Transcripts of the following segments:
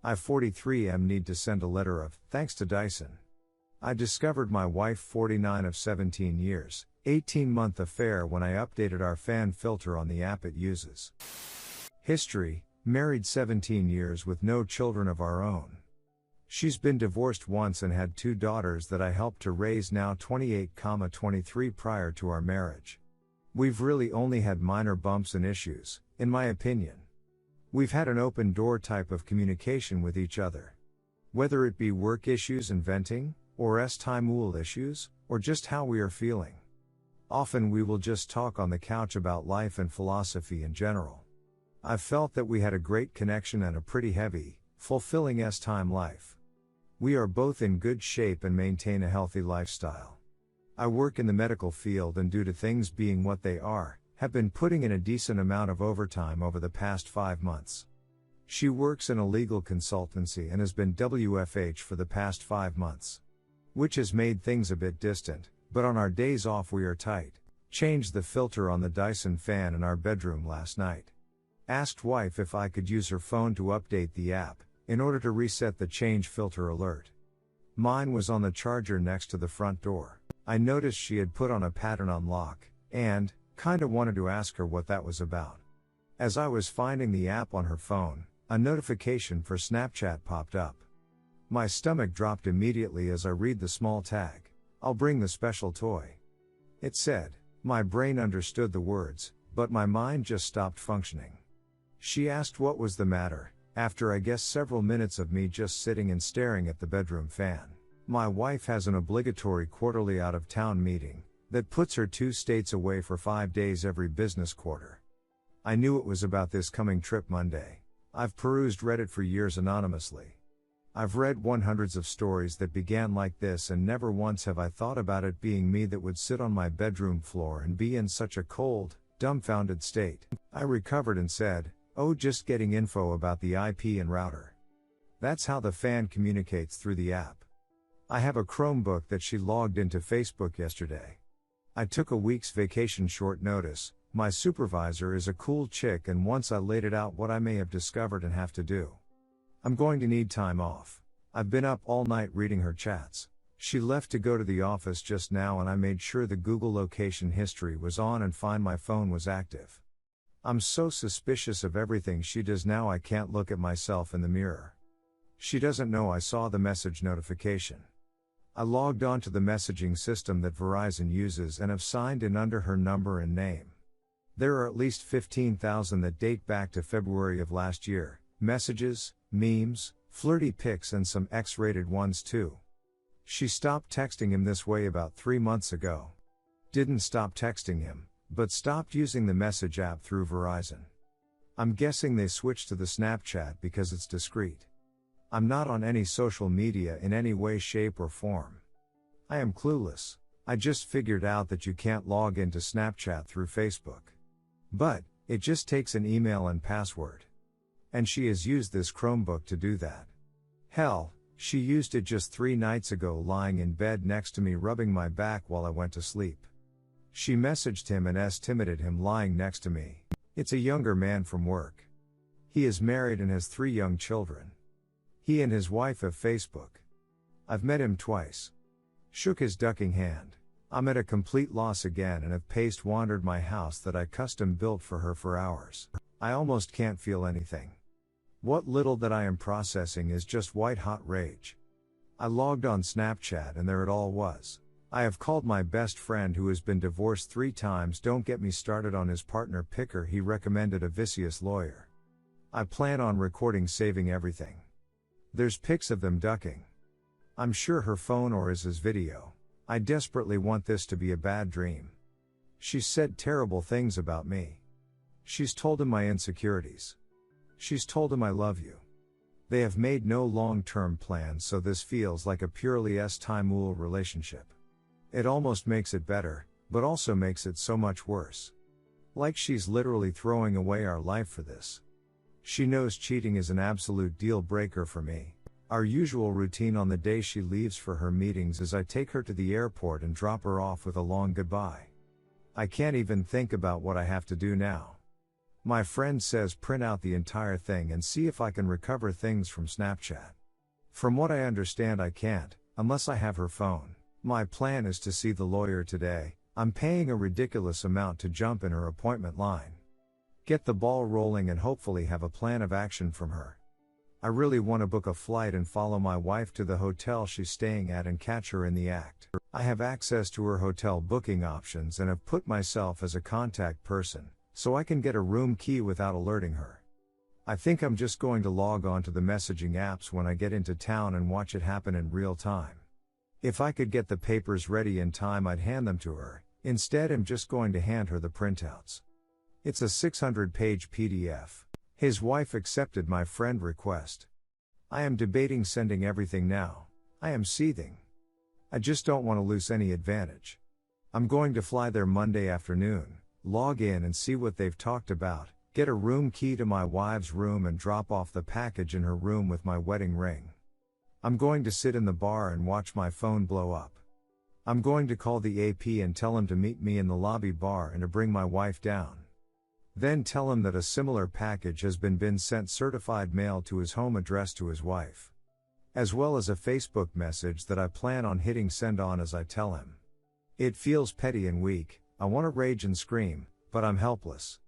I 43M need to send a letter of thanks to Dyson. I discovered my wife 49 of 17 years, 18-month affair when I updated our fan filter on the app it uses. History: married 17 years with no children of our own. She's been divorced once and had 2 daughters that I helped to raise, now 28-23 prior to our marriage. We've really only had minor bumps and issues, in my opinion. We've had an open door type of communication with each other. Whether it be work issues and venting, or time issues, or just how we are feeling. Often we will just talk on the couch about life and philosophy in general. I've felt that we had a great connection and a pretty heavy, fulfilling time life. We are both in good shape and maintain a healthy lifestyle. I work in the medical field and, due to things being what they are, have been putting in a decent amount of overtime over the past 5 months. She works in a legal consultancy and has been WFH for the past 5 months. Which has made things a bit distant, but on our days off we are tight. Changed the filter on the Dyson fan in our bedroom last night. Asked wife if I could use her phone to update the app, in order to reset the change filter alert. Mine was on the charger next to the front door. I noticed she had put on a pattern on lock, and kinda wanted to ask her what that was about. As I was finding the app on her phone, a notification for Snapchat popped up. My stomach dropped immediately as I read the small tag. "I'll bring the special toy," it said. My brain understood the words, but my mind just stopped functioning. She asked what was the matter, after I guess several minutes of me just sitting and staring at the bedroom fan. My wife has an obligatory quarterly out-of-town meeting that puts her 2 states away for 5 days every business quarter. I knew it was about this coming trip Monday. I've perused Reddit for years anonymously. I've read hundreds of stories that began like this, and never once have I thought about it being me that would sit on my bedroom floor and be in such a cold, dumbfounded state. I recovered and said, "Oh, just getting info about the IP and router." That's how the fan communicates through the app. I have a Chromebook that she logged into Facebook yesterday. I took a week's vacation short notice. My supervisor is a cool chick, and once I laid it out what I may have discovered and have to do. I'm going to need time off. I've been up all night reading her chats. She left to go to the office just now, and I made sure the Google location history was on and Find My Phone was active. I'm so suspicious of everything she does now I can't look at myself in the mirror. She doesn't know I saw the message notification. I logged on to the messaging system that Verizon uses and have signed in under her number and name. There are at least 15,000 that date back to February of last year. Messages, memes, flirty pics, and some X-rated ones too. She stopped texting him this way about 3 months ago. Didn't stop texting him, but stopped using the message app through Verizon. I'm guessing they switched to the Snapchat because it's discreet. I'm not on any social media in any way, shape, or form. I am clueless. I just figured out that you can't log into Snapchat through Facebook. But it just takes an email and password. And she has used this Chromebook to do that. Hell, she used it just 3 nights ago lying in bed next to me rubbing my back while I went to sleep. She messaged him and estimated him lying next to me. It's a younger man from work. He is married and has 3 young children. He and his wife have Facebook. I've met him twice. Shook his ducking hand. I'm at a complete loss again and have wandered my house that I custom built for her for hours. I almost can't feel anything. What little that I am processing is just white hot rage. I logged on Snapchat and there it all was. I have called my best friend who has been divorced 3 times. Don't get me started on his partner picker. He recommended a vicious lawyer. I plan on recording saving everything. There's pics of them ducking. I'm sure her phone or is his video. I desperately want this to be a bad dream. She's said terrible things about me. She's told him my insecurities. She's told him I love you. They have made no long-term plans, so this feels like a purely time relationship. It almost makes it better, but also makes it so much worse. Like she's literally throwing away our life for this. She knows cheating is an absolute deal breaker for me. Our usual routine on the day she leaves for her meetings is I take her to the airport and drop her off with a long goodbye. I can't even think about what I have to do now. My friend says print out the entire thing and see if I can recover things from Snapchat. From what I understand I can't, unless I have her phone. My plan is to see the lawyer today. I'm paying a ridiculous amount to jump in her appointment line. Get the ball rolling and hopefully have a plan of action from her. I really want to book a flight and follow my wife to the hotel she's staying at and catch her in the act. I have access to her hotel booking options and have put myself as a contact person, so I can get a room key without alerting her. I think I'm just going to log on to the messaging apps when I get into town and watch it happen in real time. If I could get the papers ready in time, I'd hand them to her. Instead, I'm just going to hand her the printouts. It's a 600-page PDF. His wife accepted my friend request. I am debating sending everything now. I am seething. I just don't want to lose any advantage. I'm going to fly there Monday afternoon, log in and see what they've talked about, get a room key to my wife's room and drop off the package in her room with my wedding ring. I'm going to sit in the bar and watch my phone blow up. I'm going to call the AP and tell him to meet me in the lobby bar and to bring my wife down. Then tell him that a similar package has been sent certified mail to his home address to his wife. As well as a Facebook message that I plan on hitting send on as I tell him. It feels petty and weak, I want to rage and scream, but I'm helpless.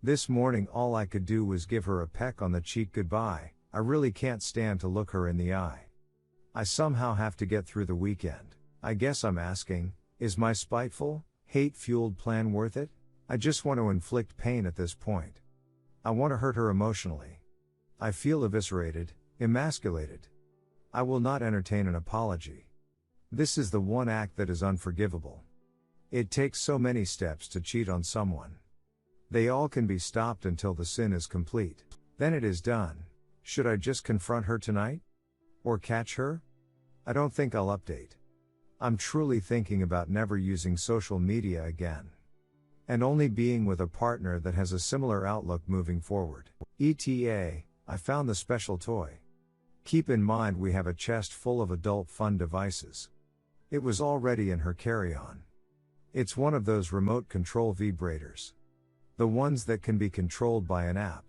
This morning all I could do was give her a peck on the cheek goodbye. I really can't stand to look her in the eye. I somehow have to get through the weekend. I guess I'm asking, is my spiteful, hate-fueled plan worth it? I just want to inflict pain at this point. I want to hurt her emotionally. I feel eviscerated, emasculated. I will not entertain an apology. This is the one act that is unforgivable. It takes so many steps to cheat on someone. They all can be stopped until the sin is complete. Then it is done. Should I just confront her tonight? Or catch her? I don't think I'll update. I'm truly thinking about never using social media again. And only being with a partner that has a similar outlook moving forward. AITA, I found the special toy. Keep in mind we have a chest full of adult fun devices. It was already in her carry-on. It's one of those remote control vibrators. The ones that can be controlled by an app.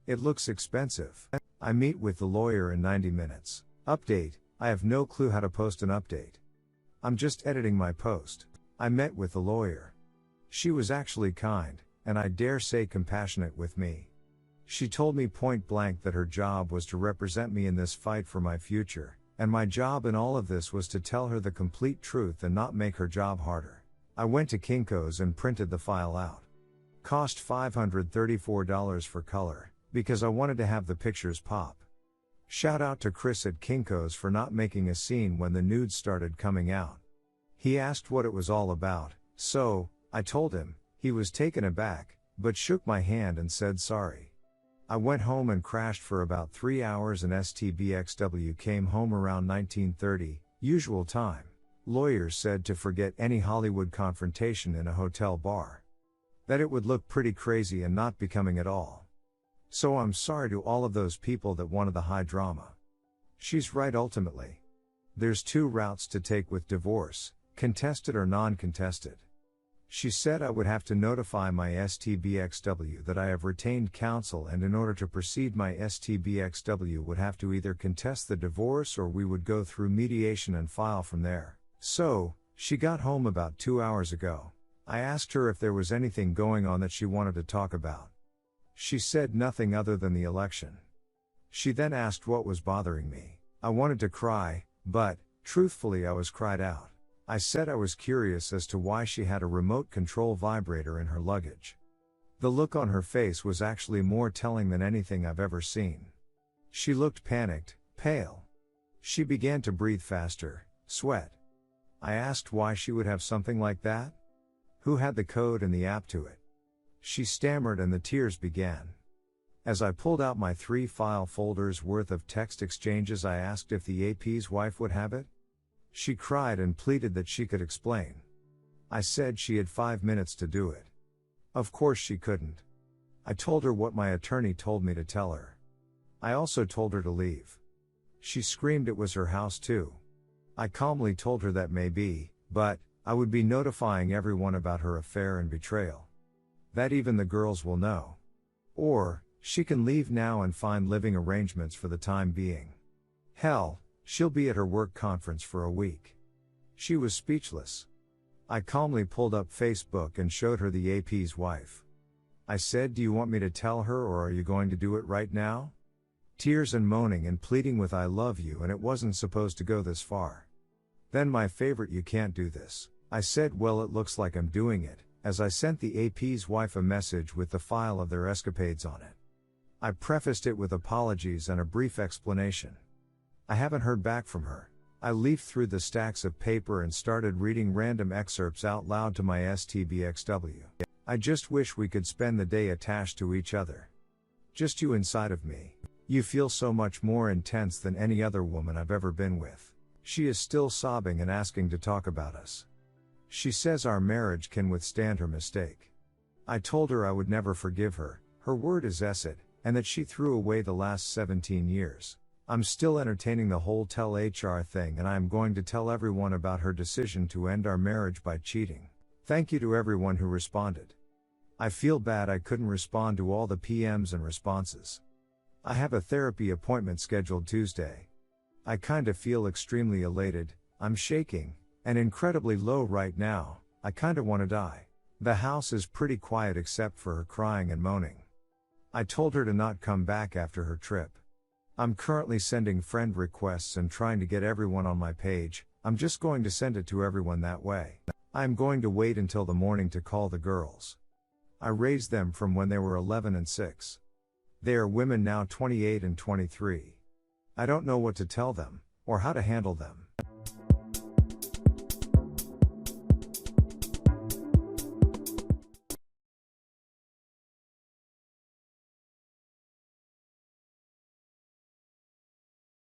It looks expensive. I meet with the lawyer in 90 minutes. Update, I have no clue how to post an update. I'm just editing my post. I met with the lawyer. She was actually kind, and I dare say compassionate with me. She told me point blank that her job was to represent me in this fight for my future, and my job in all of this was to tell her the complete truth and not make her job harder. I went to Kinko's and printed the file out. Cost $534 for color, because I wanted to have the pictures pop. Shout out to Chris at Kinko's for not making a scene when the nudes started coming out. He asked what it was all about, so I told him. He was taken aback, but shook my hand and said sorry. I went home and crashed for about 3 hours and STBXW came home around 19:30, usual time. Lawyers said to forget any Hollywood confrontation in a hotel bar. That it would look pretty crazy and not becoming at all. So I'm sorry to all of those people that wanted the high drama. She's right ultimately. There's 2 routes to take with divorce, contested or non-contested. She said I would have to notify my STBXW that I have retained counsel, and in order to proceed my STBXW would have to either contest the divorce or we would go through mediation and file from there. So, she got home about 2 hours ago. I asked her if there was anything going on that she wanted to talk about. She said nothing other than the election. She then asked what was bothering me. I wanted to cry, but, truthfully I was cried out. I said I was curious as to why she had a remote control vibrator in her luggage. The look on her face was actually more telling than anything I've ever seen. She looked panicked, pale. She began to breathe faster, sweat. I asked why she would have something like that? Who had the code and the app to it? She stammered and the tears began. As I pulled out my 3 file folders worth of text exchanges, I asked if the AP's wife would have it. She cried and pleaded that she could explain. I said she had 5 minutes to do it. Of course she couldn't. I told her what my attorney told me to tell her. I also told her to leave. She screamed it was her house too. I calmly told her that may be, but I would be notifying everyone about her affair and betrayal. That even the girls will know. Or, she can leave now and find living arrangements for the time being. Hell, she'll be at her work conference for a week. She was speechless. I calmly pulled up Facebook and showed her the AP's wife. I said, "Do you want me to tell her, or are you going to do it right now?" Tears and moaning and pleading with "I love you," and it wasn't supposed to go this far. Then my favorite, "You can't do this." I said, "Well, it looks like I'm doing it," as I sent the AP's wife a message with the file of their escapades on it. I prefaced it with apologies and a brief explanation. I haven't heard back from her. I leafed through the stacks of paper and started reading random excerpts out loud to my STBXW. I just wish we could spend the day attached to each other. Just you inside of me. You feel so much more intense than any other woman I've ever been with. She is still sobbing and asking to talk about us. She says our marriage can withstand her mistake. I told her I would never forgive her, her word is acid, and that she threw away the last 17 years. I'm still entertaining the whole tell HR thing, and I am going to tell everyone about her decision to end our marriage by cheating. Thank you to everyone who responded. I feel bad I couldn't respond to all the PMs and responses. I have a therapy appointment scheduled Tuesday. I kinda feel extremely elated, I'm shaking, and incredibly low right now. I kinda wanna die. The house is pretty quiet except for her crying and moaning. I told her to not come back after her trip. I'm currently sending friend requests and trying to get everyone on my page. I'm just going to send it to everyone that way. I'm going to wait until the morning to call the girls. I raised them from when they were 11 and 6. They are women now, 28 and 23. I don't know what to tell them, or how to handle them.